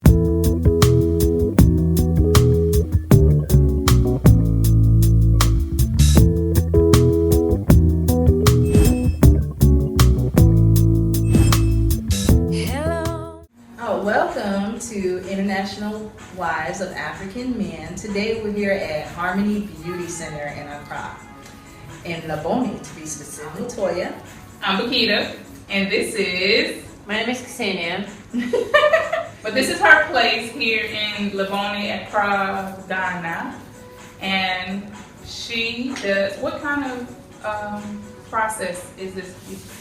Welcome to International Wives of African Men. Today we're here at Harmony Beauty Center in Accra, in Labone to be specific. I'm Latoya. I'm Bakita, and this is... My name is Ksenia. But this is her place here in Labone, Accra, Ghana. And she does... What kind of process is this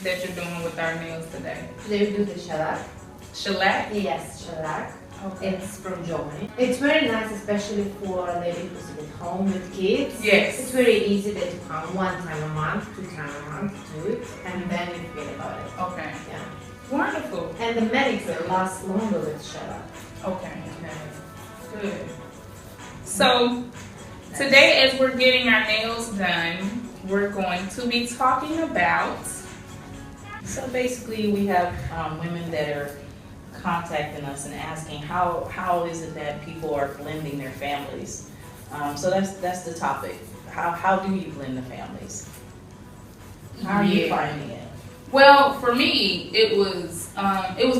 that you're doing with our nails today? Today we do the shellac. Shellac? Yes, shellac. Okay. It's from Germany. It's very nice, especially for ladies who live at home with kids. Yes. It's very easy that you come 1 time a month, 2 times a month to do it, and then you forget about it. Okay. Yeah. Wonderful. And the manicure lasts longer with shellac. Okay. Good. So, today as we're getting our nails done, we're going to be talking about... So basically we have women that are contacting us and asking how is it that people are blending their families. So that's the topic. How do you blend the families? How are you finding it? Well, for me, it was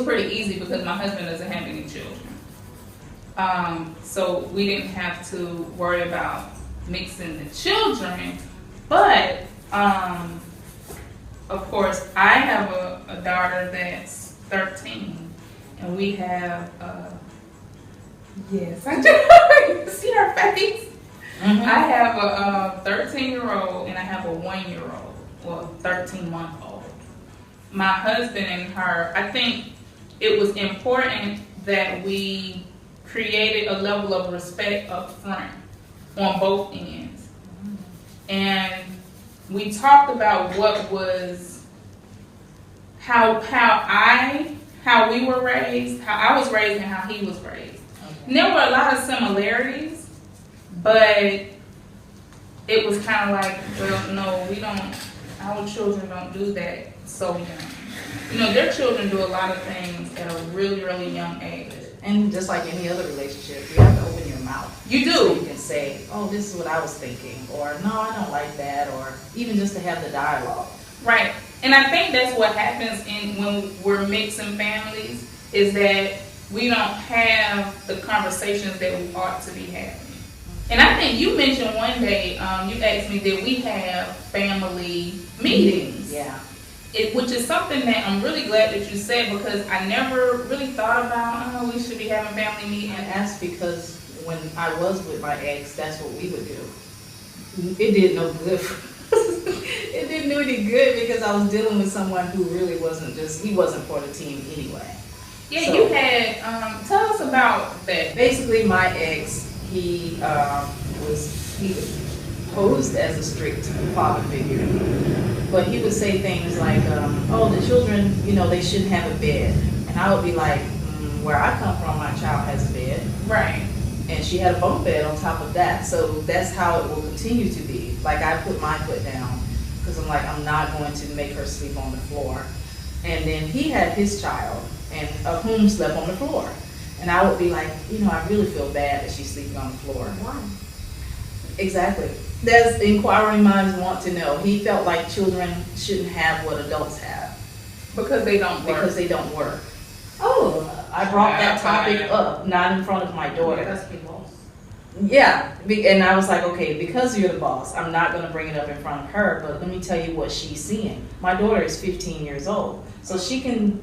pretty easy because my husband doesn't have any children. So we didn't have to worry about mixing the children. But of course, I have a daughter that's 13. And we have, yes, I do. See her face? Mm-hmm. I have a 13-year-old and I have a 1-year-old, well, 13-month-old. My husband and her, I think it was important that we created a level of respect up front on both ends. And we talked about what was, how we were raised, how I was raised, and how he was raised. Okay. And there were a lot of similarities, but it was kind of like, well, no, we don't, our children don't do that so young. You know, their children do a lot of things at a really, really young age. And just like any other relationship, you have to open your mouth. You do. So you can say, oh, this is what I was thinking, or no, I don't like that, or even just to have the dialogue. Right. And I think that's what happens when we're mixing families, is that we don't have the conversations that we ought to be having. And I think you mentioned one day, you asked me, did we have family meetings? Yeah. Which is something that I'm really glad that you said, because I never really thought about, we should be having family meetings. And that's because when I was with my ex, that's what we would do. It did no good. It didn't do any good because I was dealing with someone who really he wasn't for the team anyway. Yeah, so, you had, tell us about that. Basically, my ex, he was posed as a strict father figure. But he would say things like, oh, the children, they shouldn't have a bed. And I would be like, where I come from, my child has a bed. Right. And she had a bunk bed on top of that. So that's how it will continue to be. Like, I put my foot down because I'm like, I'm not going to make her sleep on the floor. And then he had his child, and of whom slept on the floor. And I would be like, I really feel bad that she's sleeping on the floor. Why? Exactly. That's inquiring minds want to know. He felt like children shouldn't have what adults have. Because they don't work. Because they don't work. Oh, I brought that topic up, not in front of my daughter. That's people. Yeah, and I was like, okay, because you're the boss, I'm not going to bring it up in front of her, but let me tell you what she's seeing. My daughter is 15 years old, so she can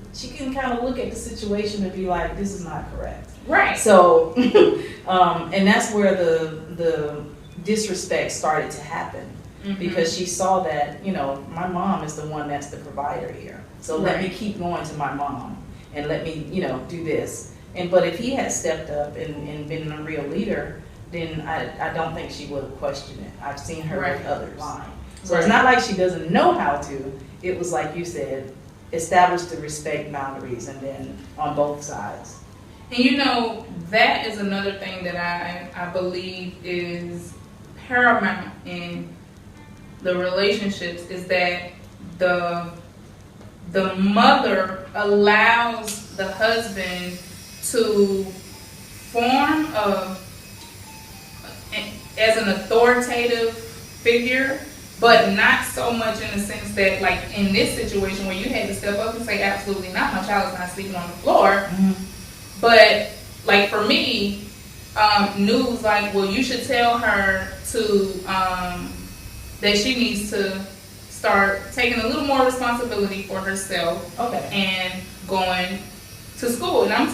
kind of look at the situation and be like, this is not correct. Right. So, and that's where the disrespect started to happen. Mm-hmm. Because she saw that, my mom is the one that's the provider here. So let me keep going to my mom and let me, do this. But if he had stepped up and been a real leader, then I don't think she would have questioned it. I've seen her with others. So it's not like she doesn't know how to. It was like you said, establish the respect boundaries, and then on both sides. And that is another thing that I believe is paramount in the relationships, is that the mother allows the husband to form of as an authoritative figure, but not so much in the sense that, like in this situation where you had to step up and say, absolutely not, my child is not sleeping on the floor. But like for me, news like, well, you should tell her to that she needs to start taking a little more responsibility for herself, and going to school. And I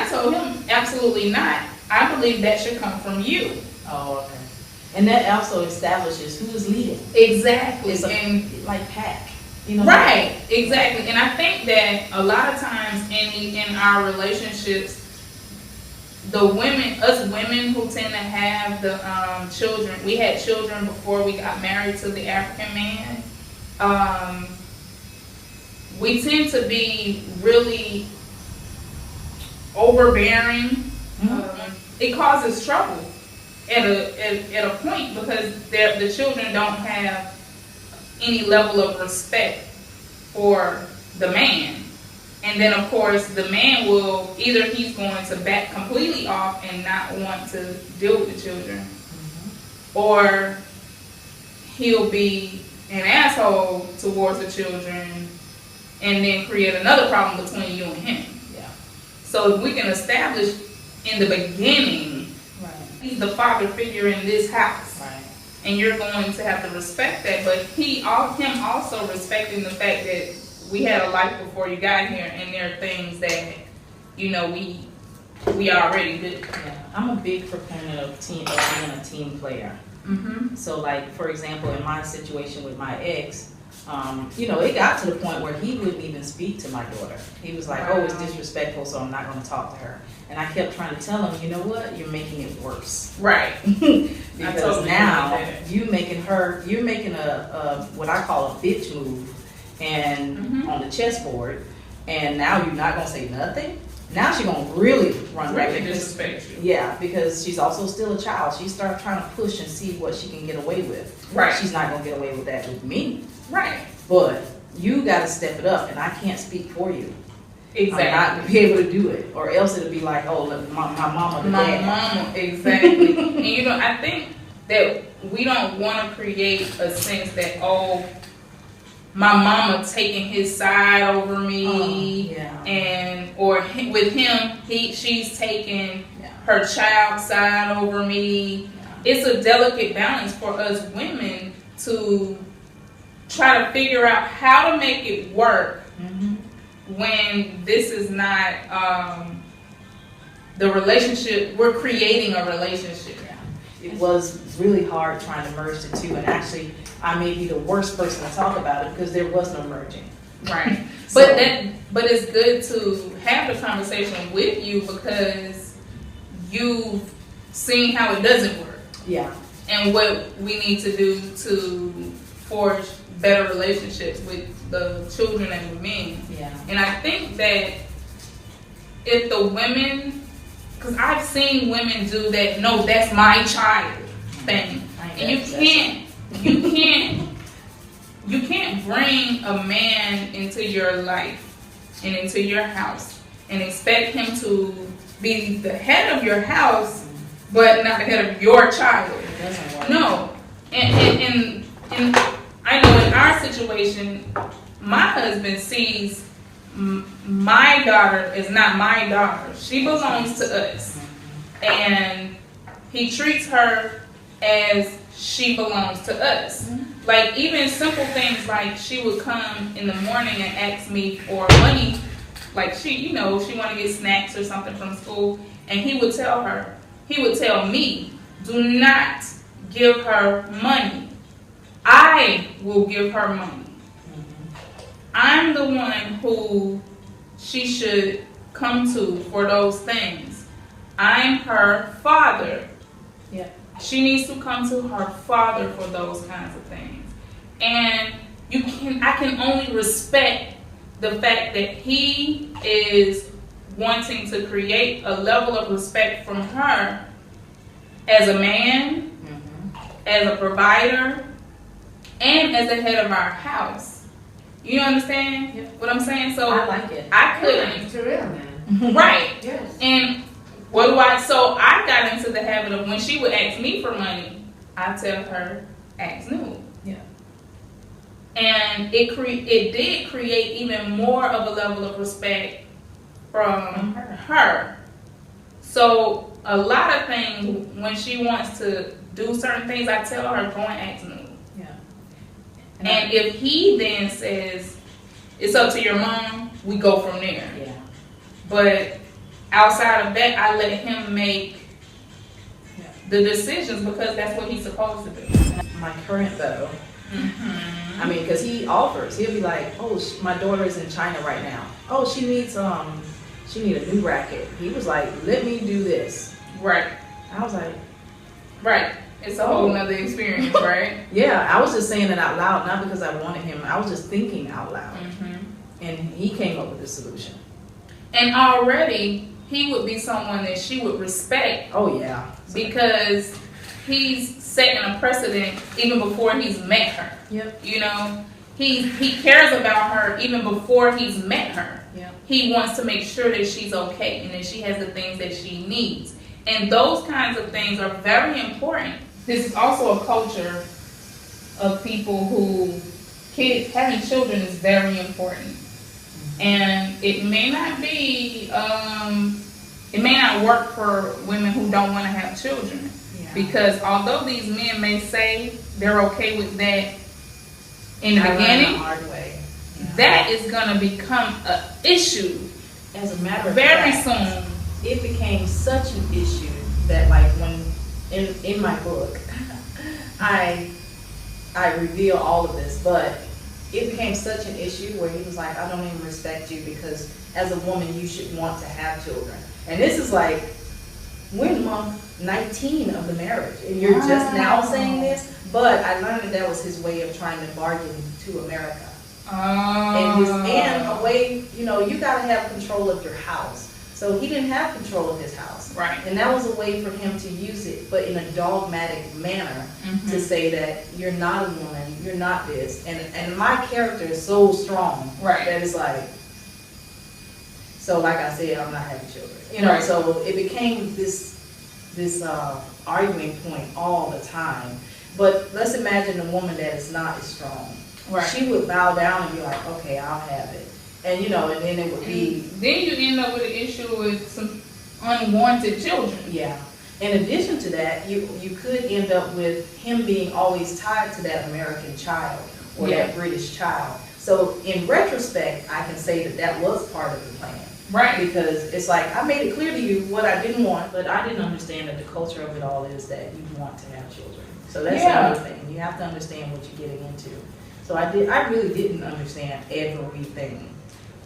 told him, absolutely not. I believe that should come from you. Oh, okay. And that also establishes who is leading. Exactly. And like pack. You know, right, exactly. And I think that a lot of times in our relationships, us women who tend to have the children, we had children before we got married to the African man. We tend to be really overbearing. It causes trouble at a point because the children don't have any level of respect for the man. And then of course the man will, either he's going to back completely off and not want to deal with the children, or he'll be an asshole towards the children and then create another problem between you and him. Yeah. So if we can establish in the beginning, he's the father figure in this house. Right. And you're going to have to respect that, but him also respecting the fact that we had a life before you got here, and there are things that, you know, we already did. Yeah. I'm a big proponent of being a team player. So like, for example, in my situation with my ex, you know, it got to the point where he wouldn't even speak to my daughter. He was like, oh, it's disrespectful, so I'm not going to talk to her. And I kept trying to tell him, you know what, you're making it worse. Right. Because totally now you're making a what I call a bitch move, and on the chessboard, and now you're not going to say nothing. Now she's going to really run really disrespect you. Yeah, because she's also still a child. She starts trying to push and see what she can get away with. Right. She's not going to get away with that with me. Right. But you got to step it up, and I can't speak for you. Exactly. I'm not going to be able to do it, or else it'll be like, oh, look, my mama, the my dad. mama, exactly. And you know, I think that we don't want to create a sense that, oh, my mama taking his side over me, with him, she's taking her child's side over me. It's a delicate balance for us women to try to figure out how to make it work when this is not the relationship. We're creating a relationship. It was really hard trying to merge the two, and actually I may be the worst person to talk about it because there was no merging. Right. So, but it's good to have the conversation with you because you've seen how it doesn't work. Yeah. And what we need to do to forge better relationships with the children and the men. Yeah. And I think that if the women, because I've seen women do that, no, that's my child thing. And you can't bring a man into your life and into your house and expect him to be the head of your house, but not the head of your child. It doesn't work. No. And I know in our situation, my husband sees my daughter is not my daughter. She belongs to us. And he treats her as she belongs to us. Like even simple things like she would come in the morning and ask me for money. Like she want to get snacks or something from school. And he would tell me, do not give her money. I will give her money. I'm the one who she should come to for those things. I'm her father. Yeah. She needs to come to her father for those kinds of things. And I can only respect the fact that he is wanting to create a level of respect from her as a man, as a provider, and as the head of our house. You understand what I'm saying? So I like it. I couldn't. It's a real man. Right. Yes. And So I got into the habit of when she would ask me for money, I tell her, ask new. Yeah. And it did create even more of a level of respect from her. So a lot of things, when she wants to do certain things, I tell her, go and ask new. Yeah. And if he then says, it's up to your mom, we go from there. Yeah. But outside of that, I let him make the decisions because that's what he's supposed to do. My current beau, I mean, because he offers, he'll be like, oh, my daughter is in China right now. Oh, she needs a new racket. He was like, let me do this. Right. I was like, right. It's a whole nother experience, right? Yeah, I was just saying it out loud, not because I wanted him. I was just thinking out loud. And he came up with the solution. And already, he would be someone that she would respect. Oh, yeah. Because he's setting a precedent even before he's met her. Yep. You know, he cares about her even before he's met her. Yep. He wants to make sure that she's okay and that she has the things that she needs. And those kinds of things are very important. This is also a culture of people who having children is very important. And it may not be, it may not work for women who don't want to have children. Yeah. Because although these men may say they're okay with that in the beginning, the hard way. Yeah. That is going to become an issue. As a matter of very fact, soon. It became such an issue that, like, when in my book, I reveal all of this, but it became such an issue where he was like, I don't even respect you because as a woman you should want to have children. And this is like, we're in month 19 of the marriage and you're just now saying this, but I learned that was his way of trying to bargain to America. And a way, you know, you gotta have control of your house. So he didn't have control of his house. Right. And that was a way for him to use it, but in a dogmatic manner, to say that you're not a woman, you're not this. And my character is so strong that it's like, so like I said, I'm not having children. You know, so it became this arguing point all the time. But let's imagine a woman that is not as strong. Right. She would bow down and be like, okay, I'll have it. And you know, and then it would be. Then you end up with an issue with some unwanted children. Yeah. In addition to that, you could end up with him being always tied to that American child or that British child. So in retrospect, I can say that was part of the plan. Right. Because it's like, I made it clear to you what I didn't want, but I didn't understand that the culture of it all is that you want to have children. So that's another thing. You have to understand what you're getting into. So I really didn't understand everything.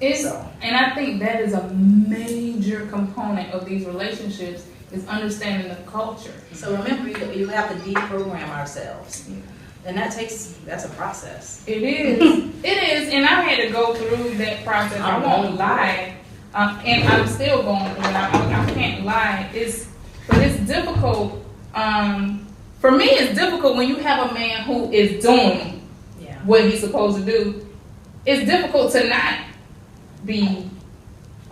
And I think that is a major component of these relationships is understanding the culture. So remember, you have to deprogram ourselves. And that's a process. It is. It is. And I had to go through that process. I won't lie. And I'm still going through it. I can't lie. But it's difficult. For me, it's difficult when you have a man who is doing what he's supposed to do. It's difficult to not be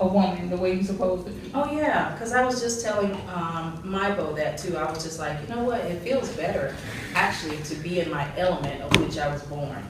a woman the way you're supposed to be. Oh yeah, because I was just telling my beau that too. I was just like, you know what? It feels better actually to be in my element of which I was born.